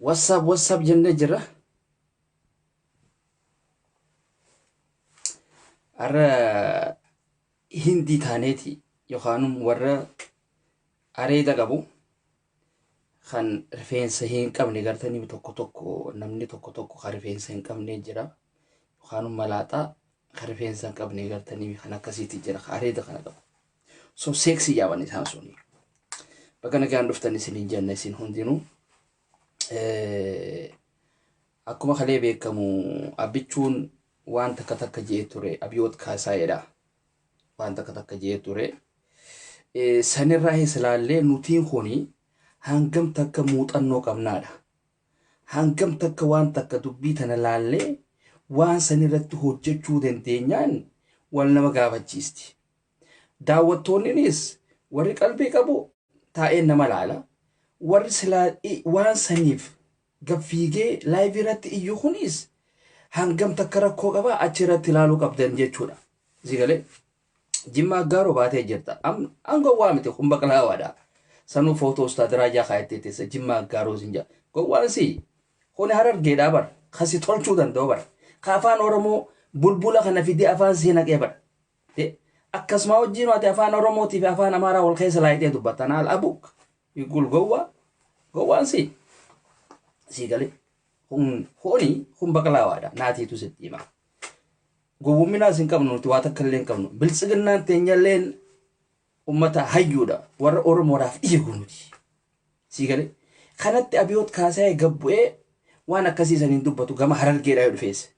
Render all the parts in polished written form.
what's up jenne jira ara hindi thaneti yohanum warra areeda qabu kan rifeensa hin qabne gartanii tokko namni tokko kan rifeensa hin qabne jira yohanum malaaxa kan rifeensa hin qabne gartanii kan akkasiiti jira areeda kana qabu so sexy yawan isaan suni bakana gaan dhuftani isin janna isin hundinu akkuma kale beekamu abichuun waan takka jee ture Abyot kaasaayedha waan takka jee ture sanirraa islaalle nutiin khoni hangam takka muuxannoo qabnaadha hangam takka waan takka dubbii tana laalle waan sanirratti hojjechuu dandeenyaan wal nama gaafachiisti daawwattoonnis warri qalbii qabu taa'ee nama laala warri silaa waan saniif gaffiigee live irratti iyyuu kunis hangam takka rakkoo qaba achirratti ilaaluu qabdan jechuudha zigale jimma gaaro baatee jirta anga waamite kun baqlaawaadha sanu foto ustaadraa jaa kaayettee jimma gaaro zinja gowwaansi kun harargeedha bar khasi tolchuu danda'u bar afaan oromoo bulbula kana fidee afaan seenaa qeebar akkasuma wajjin waati afaan oromootii fi afaan amaaraa wal keessa laayitee dubbatan al abuk yqul gowwaansi zigale kun baqlaawaadha naatiitu sitti hima gowwumminaas hin qabnu nuti waa takka illee hin qabnu biltsiginnaan teenyalleen ummata hayyuudha warra oromoodhaaf dhiigu nuti zigale kanatti Abyot kaasaayee gabbu'ee waan akkasiisaniin dubbatu gama harargeedhaa yoo dhufeesse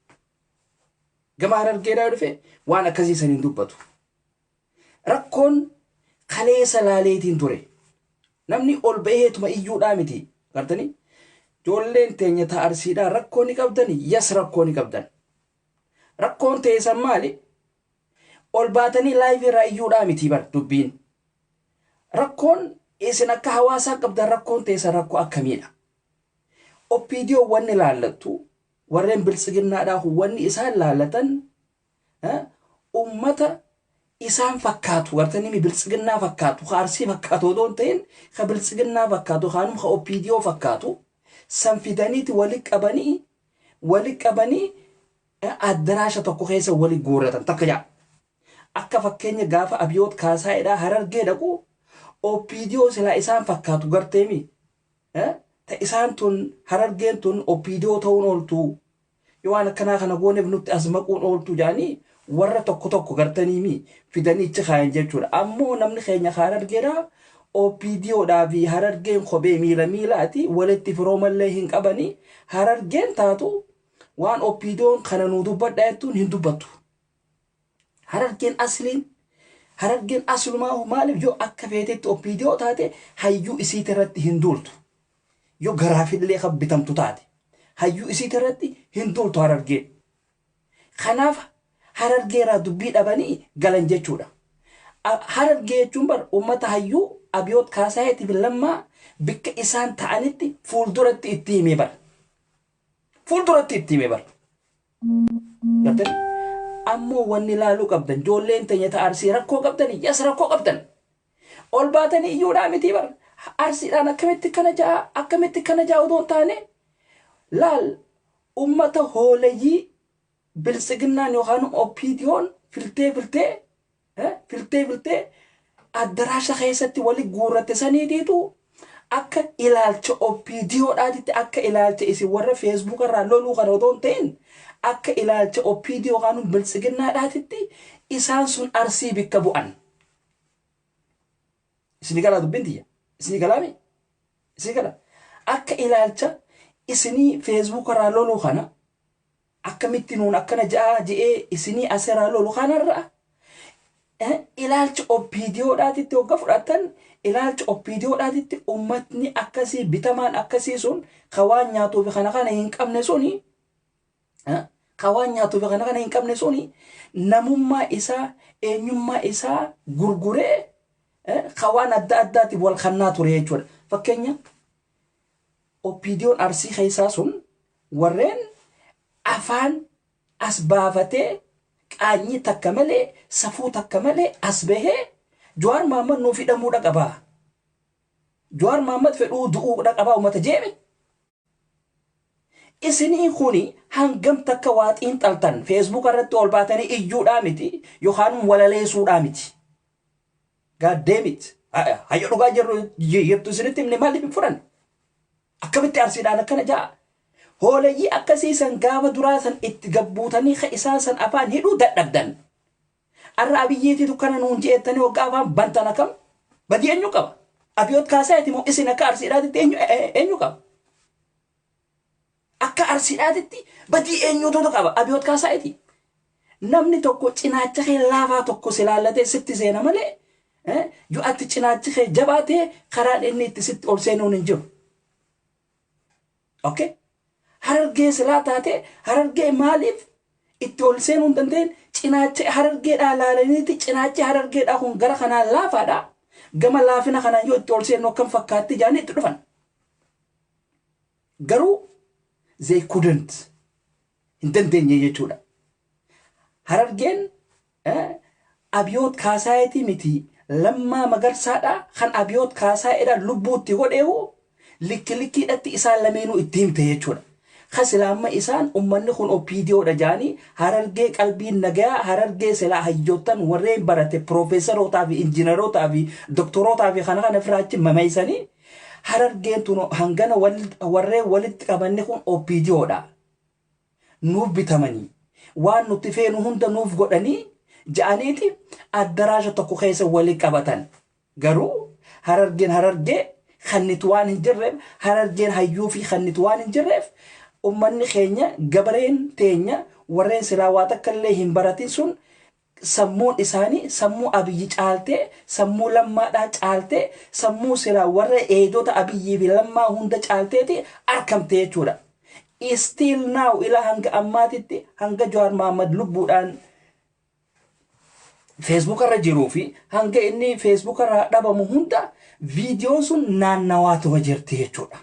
gama harargeedhaa yoo dhufe waan akkasiisaniin dubbatu rakkoon kaleessa laaleetiin ture namni ol ba'eetuma iyyuudhaa miti gartanii jolleen teenya ta'arsiidhaa rakkoo ni qabdani yas rakkoo ni qabdan rakkoon teessan maali ol baatanii live irraa iyyuudhaa miti bar dubbiin rakkoon isin akka hawaasaa qabdan rakkoon teessa rakkoo akkamiidha oppiidiyoo wanni laallattu warreen biltsiginnaadhaa wanni isaan laallatan ummata isaan fakkaatu gartanii biltsiginnaa fakkaatu khaarsii fakkaatu odoon ta'in ka biltsiginnaa fakkaatu kaanum ka oppiidiyoo fakkaatu sanfidaniiti wali qabanii addaraasha tokko keessa wali guurratan takka jaa akka fakkeenya gaafa Abyot kaasaayedhaa harargee dhaqu oppiidiyoo silaa isaan fakkaatu garteemi ta isaan tun harargeen tun oppiidiyoo ta'uun ooltu yoo waan akkanaa kana gooneef nutti as maquun ooltu jaanii warra tokko gartaniimi fidanii ichi kaayan jechuudha ammoo namni keenya harargeedhaa oppiidiyoodhaa fi harargeen kophee miilaati walitti firoomallee hin qabanii harargeen taatu waan oppiidiyoon kana nuu dubbadhaa jettuun hin dubbattu harargeen aslumaa maaliif yoo akka feetetti oppiidiyoo taate hayyuu isiit irratti hin duultu yoo garaafillee qabbitamtu taate hayyuu isiit irratti hin duultu harargeen kanaaf harargeeraa dubbii dhabanii galan jechuudha harargee jechuun bar ummata hayyuu Abyot kaasaayetiif lammaa bikka isaan ta'anitti fuulduratti itti himee bar ammoo wanni laaluu qabdan joolleen teenya ta'arsii rakkoo qabdan yas rakkoo qabdan ol baatanii iyyuudhaa miti bar arsiidhaan akkamitti kana ja'a odoon taane laal ummata hooleyyii biltsiginnaan yookaan oppiidiyoon filtee addaraasha keessatti wali guurratte saniitiitu akka ilaalcha oppiidiyoodhaatitti akka ilaalcha isin warra Facebook irraa loluu kana odoon ta'in akka ilaalcha oppiidiyoo yookaan biltsiginnaadhaatitti isaan sun arsii bikka bu'an isin galaa dubbintiyya isin galaami isin gala akka ilaalcha isinii Facebook irraa loluu kana akkamitti nuun akkana ja'a je'ee isinii asirraa loluu kanarraa ilaalcha oppiidiyoodhaatitti hogga fudhatan ilaalcha oppiidiyoodhaatitti ummatni akkasii bitamaan akkasii sun kawaan nyaatuuf kana hin qabne suni namummaa isaa eenyummaa isaa gurguree kawaan adda addaatiif wal kannaa ture jechuudha fakkeenya oppiidiyoon arsii keessaa sun warreen afaan as baafatee qaanyi takka malee safuu takka malee as bahee Jawar Muhammad no fidhamuudha qaba Jawar Muhammad fedhuu du'uudha qaba ummata jeeme Isini kuni hangam takka waaxiin xaltan Facebook irratti ol baatanii iyyuudhaa miti yookaan walaleessuudhaa miti. God damn it. Hayyo dhugaa jirtu isinitti himne maaliif furan? Akkamitti arsiidhaan akkana ja'a? Hooleyyii akkasiisan gaafa duraa san itti gabbuutanii isaan san afaan hidhuu dadhabdan. Arra abiyyiititu kana nuun je'ettanii waggaa afaan bantan akkam? Badii eenyu qaba? Abyot kaasaayiti moo isin akka arsiidhaatitti eenyu qaba? Akka arsiidhaatitti badii eenyutu qaba? Abyot kaasaayiti. Namni tokko cinaacha kee laafaa tokko si laallatee sitti seena malee yoo ati cinaachi kee jabaatee karaan inni itti sitti ol seenuun hin jiru. Okay? Harargee silaa taatee harargee maaliif itti ol seenuu hin dandeenye? Cinaacha harargeedhaa laalaniiti cinaachi harargeedhaa kun gara kanaan laafaadha. Gama laafina kanaan yoo itti ol seenu akkam fakkaatti jaanii itti dhufan. Garuu they couldn't. Hin dandeenye jechuudha. Harargeen Abyot kaasaayitii miti. Lammaa magarsaadha kan Abyot kaasaayidha lubbuutti godheewu likkiidhatti isaan lameenuu itti himte jechuudha. Khasilaamma isaan ummanni kun opiidiyoodha jaanii harargee qalbiin nagayaa harargee silaa hayyootan warreen barate piroofeesarotaa fi injiinerotaa fi doktorotaa fi kana firaachi mameeysanii harargeen tun hangana warreen walitti qabanne kun opiidiyoodha. Nuuf bitamanii waan nuti feenu hunda nuuf godhanii ja'aniiti addaraasha tokko keessa walitti qabatan. Garuu harargee khannit waan hin jirreef harargeen hayyuu fi khannit waan hin jirreef ummanni keenya gabareen teenya warreen silaa waa takkallee hin baratin sun sammuun isaanii sammuu abiyyi caaltee sammuu lammaadhaa caaltee sammuu silaa warra eedota abiyyii fi lammaa hunda caalteeti argamte jechuudha. Still now ila hanga ammaatitti hanga Jawaar Mohammad lubbuudhaan Facebook irra jiruu fi hanga inni Facebook irra dhabamu hunda viidiyoon sun naannawaatuma jirti jechuudha.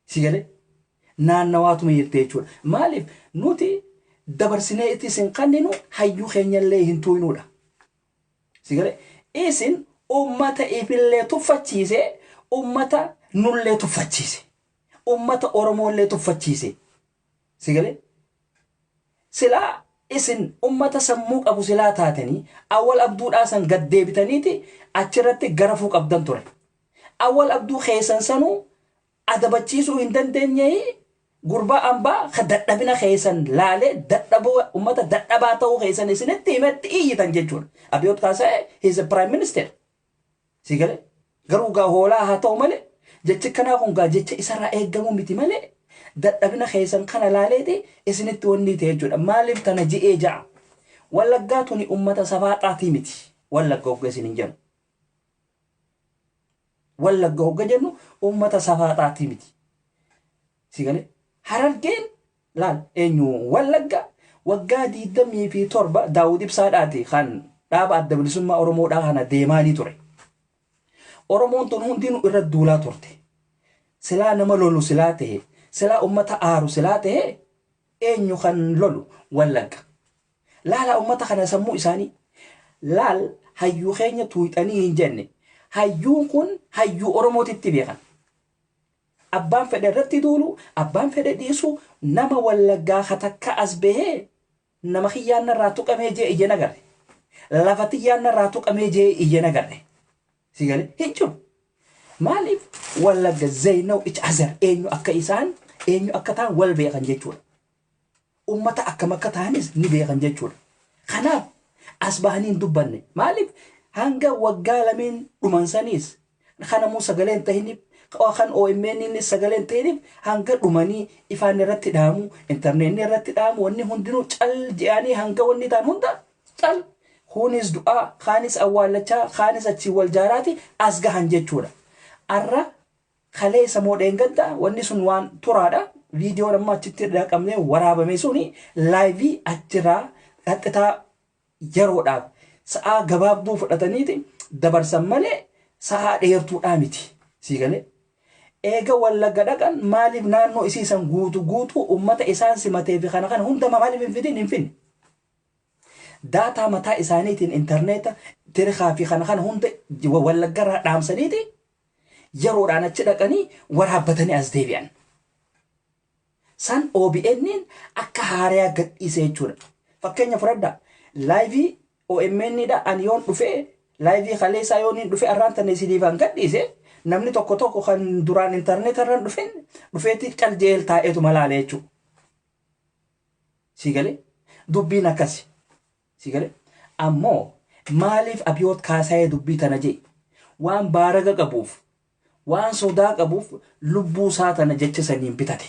Sigalee naannawaatuma jirti jechuudha. Maaliif nuti dabarsinee itti isin kanninu hayyuu keenyallee hin tuunuudha. Sigalee isin ummata ifillee tuffachiise ummata nullee tuffachiise ummata Oromoollee tuffachiise. Sigalee silaa isin ummata sammuu qabu silaa taatanii awwal abduudhaa san gad deebitaniiti achirratti garafuu qabdan ture. Awwal abduu keessan sanuu adabachiisuu hin dandeenye gurbaa ambaa dadhabina keessan laalee dadhabuu ummata dadhabaa ta'uu keessan isinitti himatti iyyitan jechuudha. Abyot Kaasaayee he's a prime minister. Sigalee garuu gaa hoolaa haa ta'u malee jechi kanaa kun gaa jecha isarraa eeggamu miti malee dadhabina keessan kana laaleeti isinitti wanni ta'e jechuudha. Maaliif tana ji'ee ja'a? Wallaggaa tuni ummata safaaxaatii miti. Wallagga hogga isin hin jennu. Wallagga hogga jennu ummata safaaxaatii miti. Sigalee harargeen laal eenyu wallagga waggaa 27 Daawud Ibsaadhaati kan dhaaba adda bilisummaa Oromoodhaa kana deemaanii ture. Oromoon tun hundinuu irra duulaa turte. Silaa nama lolu silaa ta'e silaa ummata aaru silaa ta'e eenyu kan lolu wallagga. Laala ummata kana sammuu isaanii laal hayyuu keenya tuuxanii hin jenne hayyuun kun hayyuu Oromootitti beekan. Abbaan fedhe irratti duulu abbaan fedhe dhiisu nama wallaggaa katakka as bahee nama xiyyaanna irraa tuqamee jee iyya nagarre. Lafa xiyyaanna irraa tuqamee jee iyya nagarre. Sigalee hin jiru. Maaliif wallagga Zeynaw ich azar eenyu akka isaan eenyu akka ta'an wal beekan jechuudha. Ummata akkam akka ta'anis ni beekan jechuudha. Kanaaf as bahanii hin dubbanne. Maaliif hanga waggaa lameen dhumansaniis kanamuu sagaleen tahiniif kan OMN inni sagaleen tahiniif hanga dhumanii ifaan irratti dhaamu intarneetni irratti dhaamu wanni hundinuu cal je'anii hanga wanni ta'an hunda cal kunis du'aa kaanis awwaalachaa kaanis achi wal jaaraati as gahan jechuudha. Arra kalee samoo dheengadda wanni sun waan turaadha. Viidiyoo nama achitti dhaqamnee waraabame suni laayivii achirraa qaxxitaa yeroodhaaf sa'aa gabaabduu fudhataniiti dabarsan malee sa'aa dheertuudhaa miti. Sigalee eega wallagga dhaqan maaliif naannoo isiisan guutuu ummata isaan simatee fi kana hunda maaliif hin fidin hin finne. Daataa mataa isaaniitiin intarneeta tirkaa fi kana hunda wallaggarraa dhaamsaniiti yeroodhaan achi dhaqanii waraabbatanii as deebi'an. san OBN'n akka haaraa gadhiisee jechuudha. Fakkeenya fudhadhaa laayivii OMN'dha ani yoon dhufee laayivii kaleessaa yoon hin dhufee arraan tanne isiniifan gadhiise namni tokko kan duraan intarneet irraan dhufeetti qaljeel taa'eetu malaalee jechuudha. Sigalee dubbiin akkasi. Sigalee ammoo maaliif Abyot kaasee dubbii tana jee waan baaraga qabuuf waan sodaa qabuuf lubbuu isaa tana jecha saniin bitate.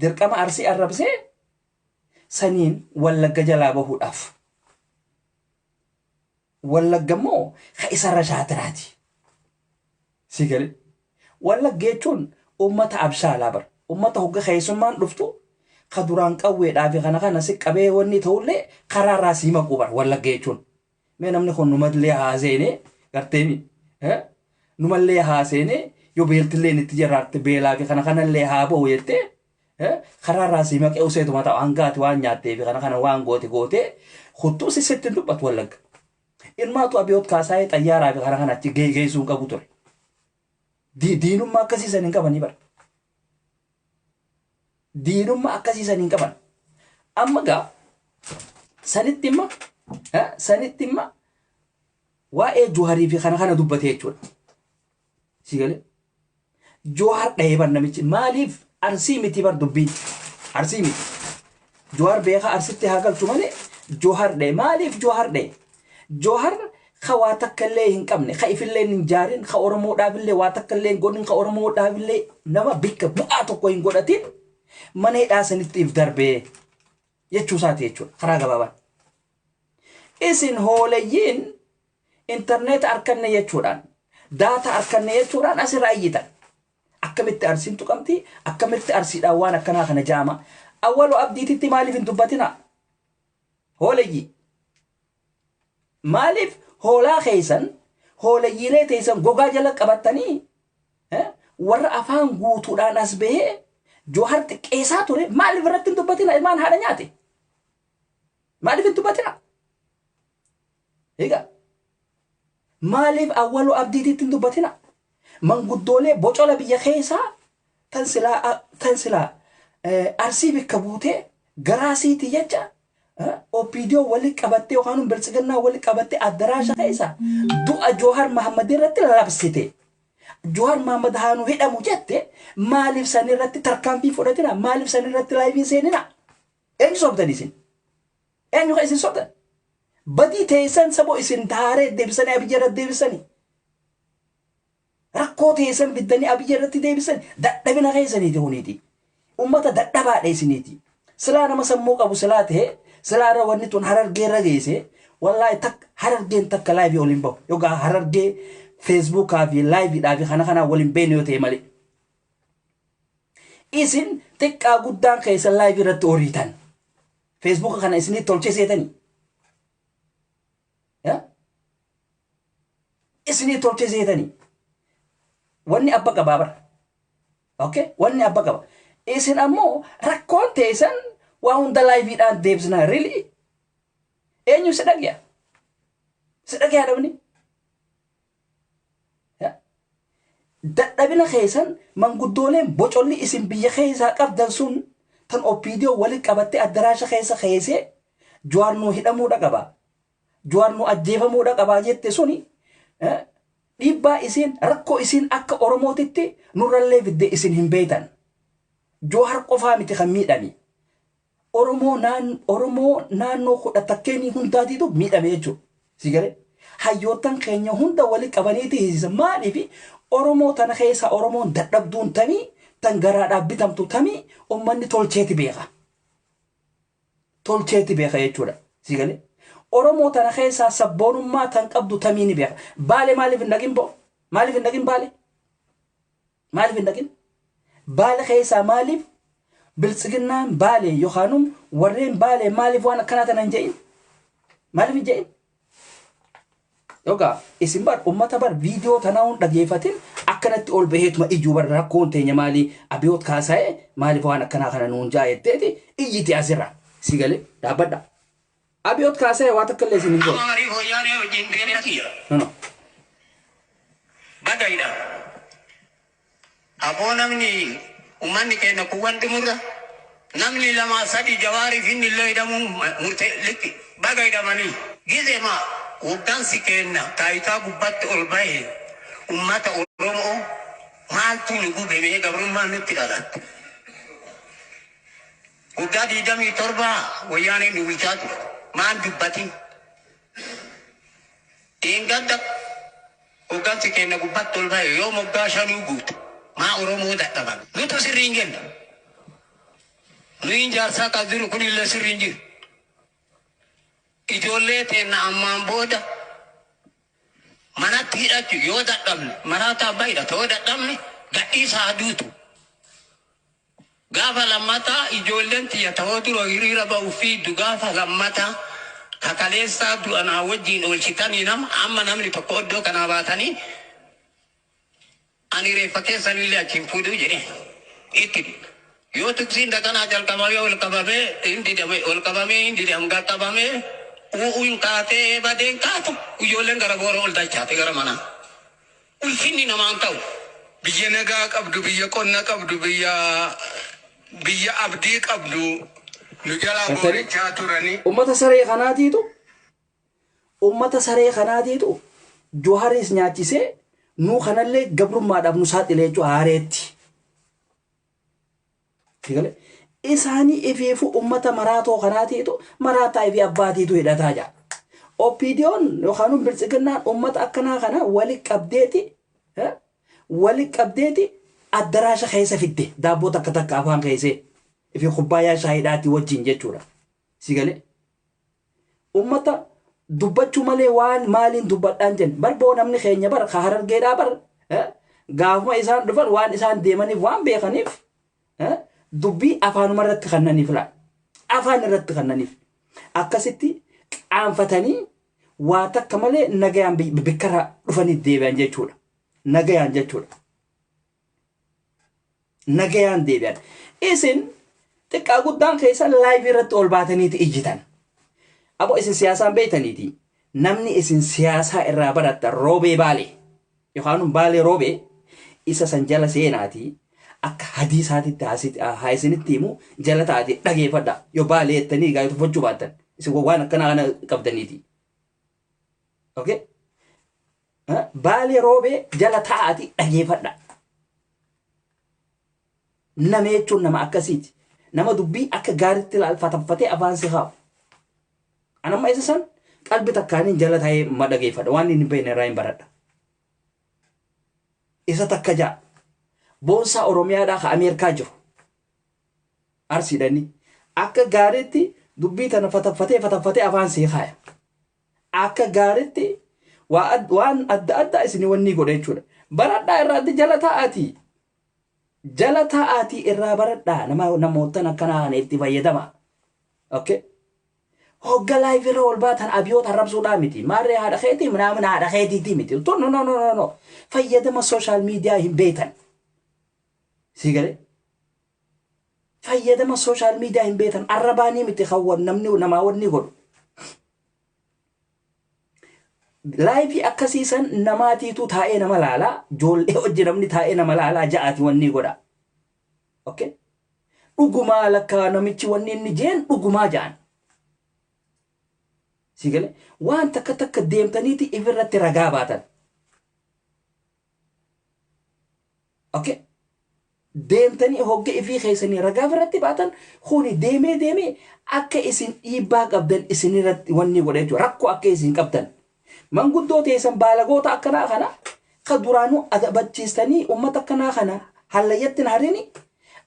Dirqama arsii arrabsee saniin wallagga jalaa bahuudhaaf. Wallagga immoo ka isarra shaatiraati. Sigalee wallagga jechuun ummata abshaalaa bara. Ummata hogga keessummaan dhuftu ka duraan qawweedhaa fi kana si qabee wanni ta'ullee karaarraa sii maquu bara wallagga jechuun. Mee namni kun numallee haaseenee garteemi. Numallee haaseenee yoo beeltillee itti jiraatti beelaa fi kanallee haa bahu jettee karaarraa sii maqee useetuma ta'u hangaati waan nyaattee fi kana waan gootee huttuu sitti dubbatu wallagga. Ilmaatu Abyot kaasee xayyaaraa fi kana achi geessuun qabu ture. Diinummaa akkasiisan hin qabanii bara. Diinummaa akkasiisan hin qaban. Amma gaa sanitti imma waa'ee Joharii fi kana dubbatee jechuudha. Sigalee Johar dhahee bar namichi maaliif arsii miti bar dubbiin arsii miti. Johar beekaa arsitti haa galchu malee Johar dhahee maaliif Johar dhahee? Johar ka waa takka illee hin qabne ka ifillee hin jaarin ka Oromoodhaaf illee waa takka illee hin godhin ka Oromoodhaaf illee nama bikka bu'aa tokko hin godhatin mana hidhaa sanitti if darbee jechuusaati jechuudha karaa gabaabaan. Isin hoolayyiin internet arkanne jechuudhaan daata arkanne jechuudhaan asirraa iyyitan. Akkamitti arsiin tuqamti akkamitti arsiidhaan waan akkanaa kana jaama. Awwaloo abdiititti maaliif hin dubbatina? Hoolayyi maaliif hoolaa keessan hoolayyiilee teessan gogaa jala qabattanii warra afaan guutuudhaan as bahee Johar xiqqeessaa ture maaliif irratti hin dubbatina ilmaan haadha nyaate? Maaliif hin dubbatina? Egaa maaliif awwaloo abdiititti hin dubbatina? Manguddoolee bocola biyya keessaa tan silaa arsii bikka buutee garaasiiti jecha OPDO wali qabattee yookaan biltsiginnaa wali qabattee addaraasha keessa du'a Johar Mahammad irratti labsite. Johar Mahammad haanu hidhamu jette maaliif san irratti tarkaanfii fudhatina? Maaliif san irratti laayivii seenina? Eenyu sobdan isin? Eenyu ka isin sobdan? Badii teessan saboo isin taaree deebisanii abiyya irratti deebisanii. Rakkoo teessan biddanii abiyya irratti deebisanii dadhabina keessaniiti huniiti. Ummata dadhabaadha isiniiti. Silaa nama sammuu qabu silaa ta'e silaa irra wanni tun Harargee irra geesse wallaahi Harargeen takka laayivii waliin bahu yookaan Harargee Facebookaa fi laayiviidhaa fi kana waliin beenu yoo ta'e malee. Isin xiqqaa guddaan keessan laayivii irratti horiitan. Facebooka kana isinii tolchee seetanii. Isinii tolchee seetanii. Wanni abba qabaa bara. Okay? Wanni abba qaba. Isin ammoo rakkoon teessan waa hunda laayiviidhaan deebisnaa. Really? Eenyu si dhage'a? Si dhage'a dhabni? Dadhabina keessan manguddooleen bocolli isin biyya keessaa qabdan sun tan OPDO wali qabattee addaraasha keessa keessee Johar nuu hidhamuudha qaba. Johar nuu ajjeefamuudha qaba jette suni dhiibbaa isin rakkoo isin akka Oromootitti nurrallee fidde isin hin beektan. Johar qofaa miti kan miidhame. Oromoo naannoo kudha takkeenii hundaatiitu miidhame jechuudha. Sigalee hayyootan keenya hunda wali qabaniiti hiisisan maaliif Oromoo tana keessa Oromoon dadhabduun tamii tan garaadhaaf bitamtu tamii ummanni tolcheeti beeka. Tolcheeti beeka jechuudha. Sigalee Oromoo tana keessa sabboonummaa tan qabdu tamii ni beeka. Baale maaliif hin dhaqin bo? Maaliif hin dhaqin baale? Maaliif hin dhaqin? Baale keessaa maaliif biltsiginnaan baale yookaan warreen baale maaliif waan akkanaa tana hin je'in? Maaliif hin je'in? Yoga isin bar ummata bar video tanawun dhageeffatin akkanatti ol baheetuma ijuu bar rakkoon teenya maali Abyot kaasee maaliif waan akkanaa kana nuun jaayetteeti iyyiti asirra sigalee dhaabbadha. Abyot kaasee waa takka illee isin hin godhu. No. Bagaidha. Aboo namni ummanni keenya kuwwan dhimurra namni lama sadi jawaari finni illee hidhamuu murtee likki baga hidhamanii gizema waggaansi keenya taayitaa gubbatti ol bahe ummata Oromoo maaltu nu gubee gabrummaan nutti dhalatte. Waggaa 27 wayyaaneen nu bulchaa ture maan dubbatin. Ingadda waggaansi keenya gubbatti ol bahe yoo moggaa shanuu guute maa Oromoo dadhaban. Nutu sirrii hin kenna. Nuyin jaarsaa kan jiru kun illee sirrii hin jiru. Ijoollee teenna ammaan booda manatti hidhachu yoo dadhabne maraataa bayda ta'uu dadhabne gadhiisaa aduutu. Gaafa lammataa ijoolleen tiyya ta'uu dura hiriira ba'uu fi gaafa lammataa kakaleessaa du'anaa wajjiin oolchitanii amma namni tokko iddoo kanaa baatanii ani reeffa keessanillee achiin fuudhuu jedhe itti yoo tuksiin dakanaa jalqabamee ol qabamee hindi dhamgaa qabamee uu'uun kaatee badeen kaatu ijoolleen gara boora ol dachaate gara manaa. Ulfinni namaan ta'u. Biyya nagaa qabdu, biyya qonna qabdu, biyya abdii qabdu nu jalaa boorichaa turanii. Ummata saree kanaatiitu Joharis nyaachisee nuu kanallee gabrummaadhaaf nu saaxilee jechuu haareetti. Isaanii ifeefu ummata maraatoo kanaatiitu maraataa ifi abbaatiitu hidhataa jira. Opiidiyoon yookaan biltsiginnaan ummata akkanaa kana wali qabdeeti addaraasha keessa fidde daabboo takka afaan keessee ifi kubbaayyaa shaayiidhaatti wajjin jechuudha. Sigalee ummata dubbachuu malee waan maaliin dubbadhaan jenna barboo namni keenya bara Harargeedhaa bara gaafuma isaan dhufan waan isaan deemaniif waan beekaniif dubbii afaanuma irratti kannaniif laa afaan irratti kannaniif akkasitti qaanfatanii waa takka malee nagayaan bikkara dhufanii deebi'an jechuudha. Nagayaan jechuudha. Nagayaan deebi'an. Isin xiqqaa guddaan keessa laayivii irratti ol baataniiti ijjitan. Abo isin siyaasaan beeytaniiti. Namni isin siyaasaa irraa baratta roobee baalee yookaan baalee roobee isa san jala seenaatii. Akka hadiisaatitti haa isinitti himu jala taate dhageeffadha yoo baalee jettanii gaayatu tufachuu baattan isin waan akkanaa kana qabdaniiti. Okay? Baalee roobee jala taa'aati dhageeffadha. Nama jechuun nama akkasiiti. Nama dubbii akka gaariitti ilaalfataffatee afaan si haa. Anamma isa san qalbii takkaaniin jala taa'ee ma dhageeffadha waan inni beekne irraa hin baradha. Isa takka ja'a. Boonsaa Oromiyaadhaa ka Ameerikaa jiru. Arsiidhanii akka gaariitti dubbii tana fataffatee afaan si haaya. Akka gaariitti waan adda addaa isin wanni godha jechuudha. Baradhaa irraatti jala taa'aatii. Jala taa'aatii irraa baradhaa namoota akkanaa kana itti fayyadama. Okay? Hogga laayivii irra ol baatan Abyot arrabsuudhaa miti. Maarree haadha keetii minaamin haadha keetiitii miti. No. Fayyadama sooshaal miidiyaa hin beektan. Sigale fayyadama sooshaal miidiyaa hin beektan arrabaanii miti hawwan namni namaa wanni godhu. Laayivii akkasiisan namaatiitu taa'ee nama laalaa ijoollee hojii namni taa'ee nama laalaa ja'aati wanni godha. Okay? Dhugumaa lakkaa namichi wanni inni jeen dhugumaa ja'an. Sigale waan takka deemtaniiti ifirratti ragaa baatan. Okay? Deemtanii hogga ifii keessanii ragaa irratti baatan kuni deemee akka isin dhiibbaa qabdan isin irratti wanni godha jechuudha. Rakkoo akka isin qabdan. Manguddoo teessan baalagoota akkanaa kana ka duraanuu adabachiistanii uummata akkanaa kana hallayyatti harini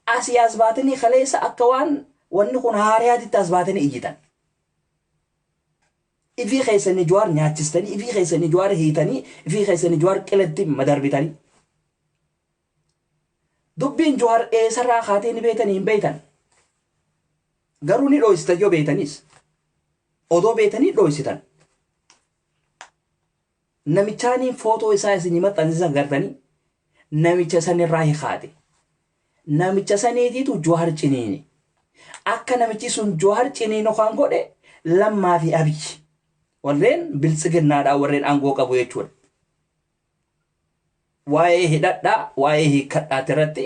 asii as baatanii kaleessa akka waan wanni kun haariyaatitti as baatanii ijjitan. Ifii keessanii jawaar nyaachistanii, ifii keessanii jawaar hiitanii, ifii keessanii jawaar qilatti madarbitanii. Dubbiin jawaar eessarraa kaatee ni beetanii hin beetan. Garuu ni dho'isitan yoo beetanis. Odoo beetanii dho'isitan. Namichaaniin footoo isaa isin maxxansiisan gartanii namicha sanirraa hiikaate. Namicha saniitiitu jawaar ciniini. Akka namichi sun jawaar ciniinu kan godhe Lammaa fi Abiyyi. Warreen biltsiginnaadhaa warreen aangoo qabu jechuudha. Waa'ee hidhadhaa, waa'ee hiikkadhaa irratti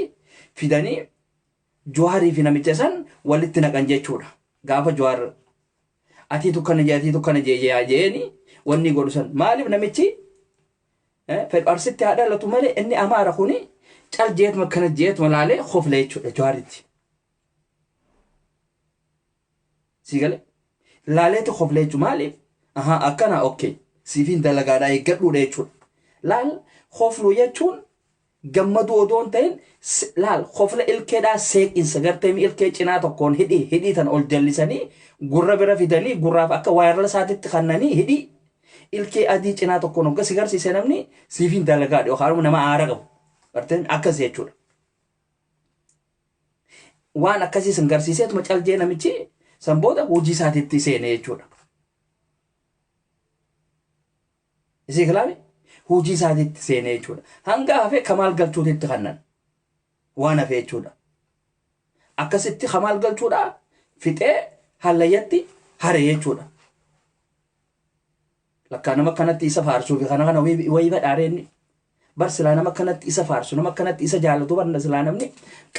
fidanii Jawaarii fi namicha san walitti naqan jechuudha. Gaafa jawaar atiitu kana jeeni wanni godhu san maaliif namichi fedharsitti haa dhalatu malee inni amaara kuni cal jeetuma kana jeetuma laalee hoflee jechuudha jawaaritti. Sigale laaleetu hoflee jechuudha maaliif akkana okay siifin dalagaadhaa eeggadhuudha jechuudha. Laal hofluu jechuun gammadu odoon ta'in laal hofla ilkeedhaa seeqinsa gartee ilkee cinaa tokkoon hidhii tan ol jallisanii gurra bira fidanii gurraaf akka waayarla isaatitti kannanii hidhii ilkee adii cinaa tokkoon hogga si garsiise namni siifin dalagaadha yookaan nama aara qabu garteen akkas jechuudha. Waan akkasii san garsiiseetuma caljee namichi san booda hojii isaatitti seene jechuudha. Isii kalaame hojii isaatitti seene jechuudha. Hanga hafee kamaal galchuutitti kannan waan hafee jechuudha. Akkasitti kamaal galchuudha fixee hallayyatti hare jechuudha. Lakkaa nama kanatti isa faarsuu fi kana wayii badhaareenni bar silaa nama kanatti isa faarsu nama kanatti isa jaallatu barna silaa namni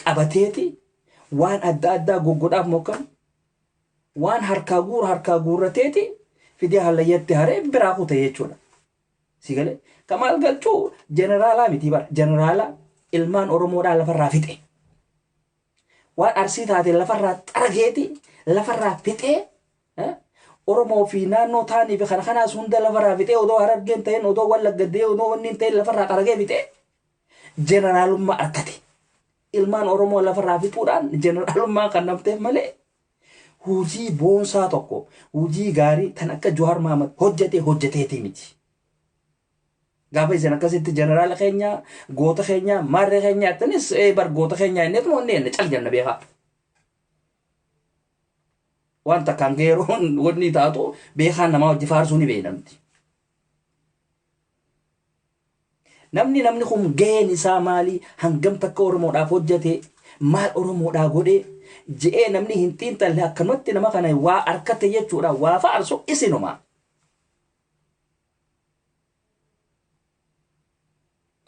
qabateeti waan adda addaa goggodhaaf mokkam waan harkaa guurrateeti fidee hallayyatti haree biraa kute jechuudha. Sigale kamaal galchuu jeneraalaa miti bar jeneraalaa ilmaan oromoodhaa lafarraa fixe waan arsii taate lafarraa xarageeti lafarraa fixee oromoo fi naannoo taanii fi kanaas hunda lafarraa fixee odoo harargeen ta'een odoo wallaggaddee odoo wanni hin ta'in lafarraa xaragee fixee jeneraalummaa argate ilmaan oromoo lafarraa fixuudhaan jeneraalummaa kan namteef malee hojii boonsaa tokko hojii gaarii tan akka Jawaar Mohaammed hojjeteeti miti. Gaafa isin akkasitti jeneraala keenya goota keenya maarree keenya attanis bar goota keenya inni tuma onneen cal janna beekaa. Wanta kan geeroon wanni taatu beekaan namaa hojii faarsuu ni beekamti. Namni kun gaheen isaa maalii hangam takka oromoodhaaf hojjete maal oromoodhaa godhee je'ee namni hin xiinxalle akkanumatti nama kana waa harkate jechuudha waa faarsu isinumaa.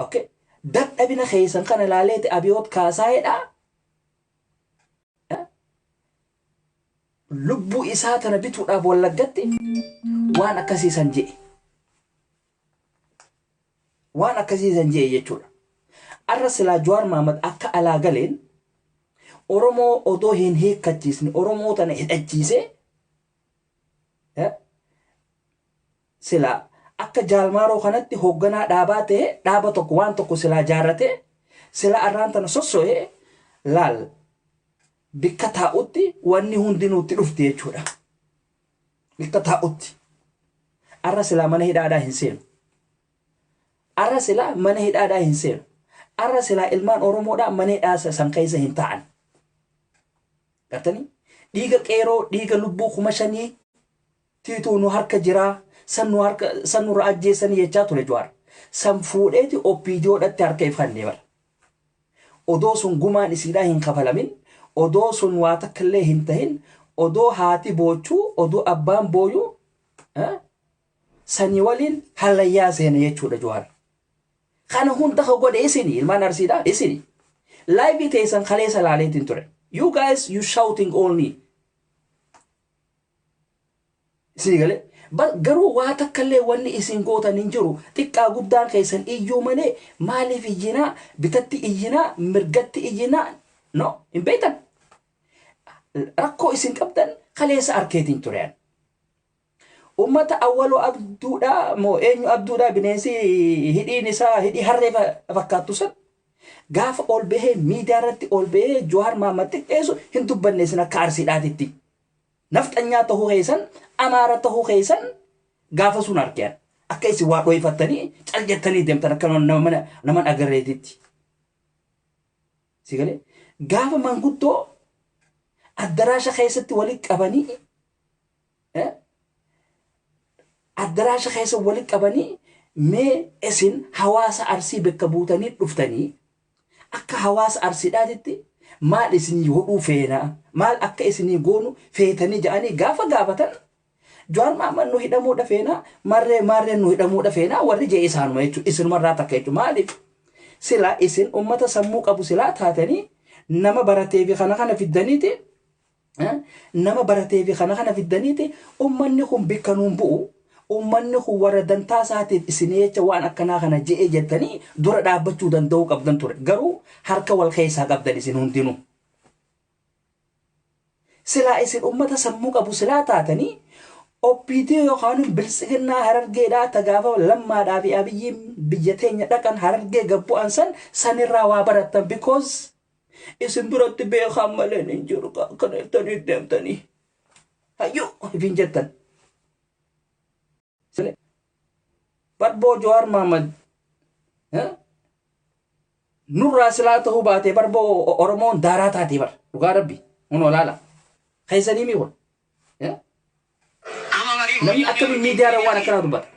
Okay, dadhabina keessan kana ilaaleeti Abyot kaasaa'edha. Lubbuu isaa tana bituudhaaf wallaggatti waan akkasiisan je'e. Waan akkasiisan je'e jechuudha. Arra silaa Jawaar Mohaammed akka alaa galeen Oromoo odoo hin hiikkachiisne Oromoo tana hidhachiise silaa akka jaalmaaroo kanatti hoogganaa dhaabaa ta'e dhaaba tokko waan tokko silaa jaarrate silaa arraan tana sosso'ee laal bikka taa'utti wanni hundinuutti dhufti jechuudha. Bikka taa'utti arra silaa mana hidhaadhaa hin seenu. Arra silaa mana hidhaadhaa hin seenu. Arra silaa ilmaan Oromoodhaa mana hidhaa san keessa hin ta'an. Gartanii dhiiga qeeroo dhiiga lubbuu 5,000 tiituu nu harka jiraa. San nurra ajjeessanii jechaa ture Jawaar. San fuudheeti oppiidiyoodhatti harka ifannee bara. Odoo sun gumaan isiidhaa hin kafalamin, odoo sun waa takkallee hin tahin, odoo haati boochuu, odoo abbaan booyuu sanii waliin hallayyaa seena jechuudha Jawaar. Kana hunda ka godhe isini ilmaan arsiidhaa isini. Laayivii teessan kaleessa laaleetiin ture. You guys, you shouting only. Isini galee. Garuu waa takkallee wanni isin gootan hin jiru xiqqaa guddaan keessan iyyuu malee maaliif iyyinaa bitatti iyyinaa mirgatti iyyinaa no hin beektan rakkoo isin qabdan kaleessa arkeetiin tureen ummata awwaloo abduudhaa moo eenyu abduudhaa bineensi hidhiin isaa hidhii harree fakkaattu san gaafa ol bahee miidiyaa irratti ol bahee Jawaar Mohaammed xiqqeessu hin dubbanne isin akka arsiidhaatitti nafxanyaa tahuu keessan amaara tahuu keessan gaafa sun argeen akka isin waa dho'ifattanii caljettanii deemtan akka nama agarreetitti. Sigalee gaafa manguddoo addaraasha keessatti walitti qabanii addaraasha keessa walitti qabanii mee isin hawaasa arsii bakka buutanii dhuftanii akka hawaasa arsiidhaatitti maal isinii godhuu feena maal akka isinii goonu feetanii ja'anii gaafa gaafatan Jawaar Mohaammed nu hidhamuudha feena marree nu hidhamuudha feena warri jee isaanuma jechuudha isinumarraa takka jechuudha maaliif silaa isin ummata sammuu qabu silaa taatanii nama baratee fi kana fiddaniiti nama baratee fi kana fiddaniiti ummanni kun bikkanuun bu'u ummanni kun warra dantaa isaatiif isin jecha waan akkanaa kana je'ee jettanii dura dhaabbachuu danda'uu qabdan ture garuu harka wal keessaa qabdan isin hundinuu silaa isin ummata sammuu qabu silaa taatanii OPDO yookaan bilisiginnaa harargeedhaa tagaafa lammaadhaa fi abiyyiin biyya teenya dhaqan harargee gabbu'an sanirraa waa barattan because isin biratti beekan malee hin jiru kana ittanii deemtanii hayyuu ifin jettan barboo Jawaar Mohammad nurraa silaa ta'uu baatee barboo Oromoon daaraa taatee bar dhugaa rabbi kun olaala keessanii mi kun namni akkami miidiyaa waan akkanaa dubbata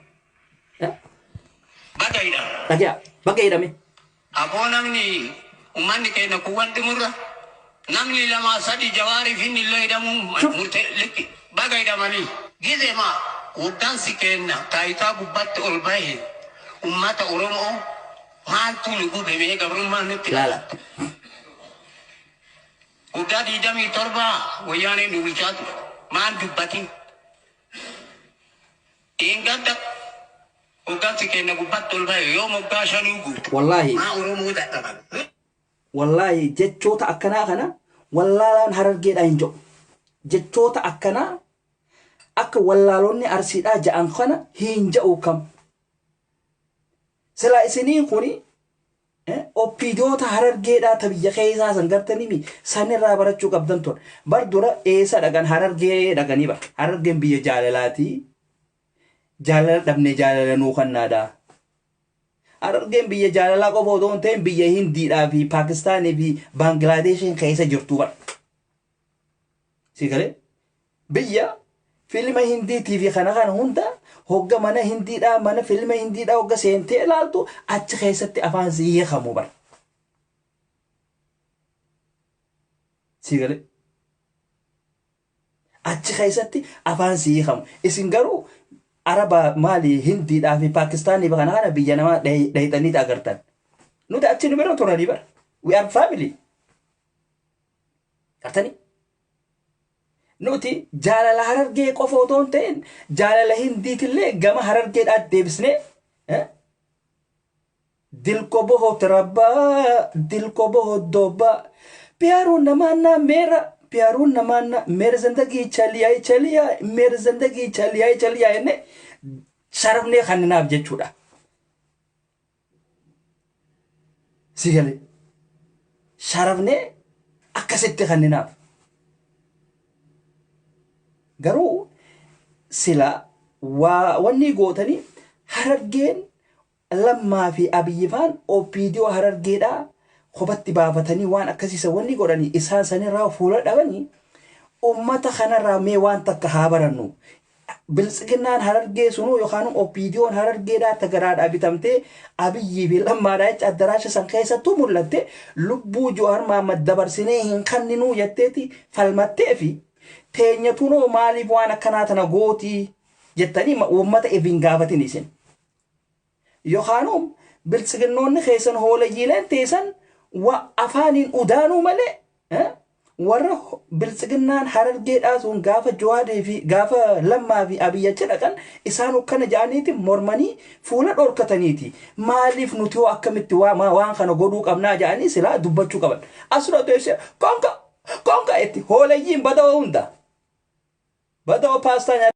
baga jedhame aboo namni ummanni keenya kuwwanti murra namni lama sadi Jawaariif inni illee hidhamu murtee likki baga hidhamanii gizeema waggaansi keenya taayitaa gubbatti ol bahe ummata Oromoo maaltu nu gubemee gabrummaan nutti laalatte waggaa 27 wayyaanee nu bulchaatu maal dubbatin ingada waggaansi keenya gubbatti ol bahe yoo moggaa shanii guutu wallaahi maa Oromoo dadhaban wallahi jechoota akkanaa kana wallaalaan harargeedhaa hin jiru jechoota akkanaa akka wallaalonni arsiidhaa ja'an kana hin ja'u kam silaa isinii kuni OPDOota harargeedhaa ta biyya keessaa san gartanii sanirraa barachuu qabdan ture bar dura eessa dhagan harargee dhaganii bar harargeen biyya jaalalaatii jaalala dhabne jaalala nuu kannaadhaa harargeen biyya jaalalaa qofa otoo hin ta'in biyya Hindiidhaa fi Paakistaanii fi Baangilaadeeshiin keessa jirtu bar si galee biyya filma Hindiitii fi kana hunda hogga mana Hindiidhaa mana filma Hindiidhaa hogga seentee ilaaltu achi keessatti afaan hiikamu bar si galee achi keessatti afaan hiikamu isin garuu Araba mali Hindiidhaa fi Paakistaanii fi kana biyya namaa dhayxanii agartan nuti achi nu bira turanii bar we are family gartanii nuti jaalala harargee qofa otoo hin ta'in jaalala Hindiitillee gama harargeedhaa deebisnee dilko bohot rabbaa dilko bohot dobbaa piyaaruun namaannaa meera Pyaru नमाना मेरे जिंदगी चली आई मेरे जिंदगी चली आई ने शर्फ ने खाने आप जेचुड़ा सिगले शर्फ ने अक्कसित्ते खाने आप गरू सिला वन्नी गोतनी हरगेन लम्मा fi abiyyifaan OPDO harargeedhaa khobatti baafatanii waan akkasiisa wanni godhanii isaan sanirraa fuula dhabanii ummata kanarraa mee waan takka haa barannu bilisiginnaan harargee sunuu yookaan OPDOon harargeedhaa tagaraadhaa bitamtee abiyyii fi lammaadhaa jecha addaraasha san keessattuu mul'atte lubbuu Jawaar Mohammad dabarsinee hin kanninuu jetteeti falmattee fi teenyatunoo maaliif waan akkanaa tana gootii jettanii ummata ifin gaafatin isin yookaan bilisiginnoonni keessan hoolayyiileen teessan wa afaanin udaanuu malee warra bilisiginnaan harargeedhaa sun gaafa Jawaadee fi gaafa lammaa fi abiyyacha dhaqan isaan akkana ja'aniiti mormanii fuula dhorkataniiti maaliif nuti hoo akkamitti waan kana godhuu qabnaa ja'anii silaa dubbachuu qaban asuma teessee konka itti hoolayyiin bada'oo hunda bada'oo paastaa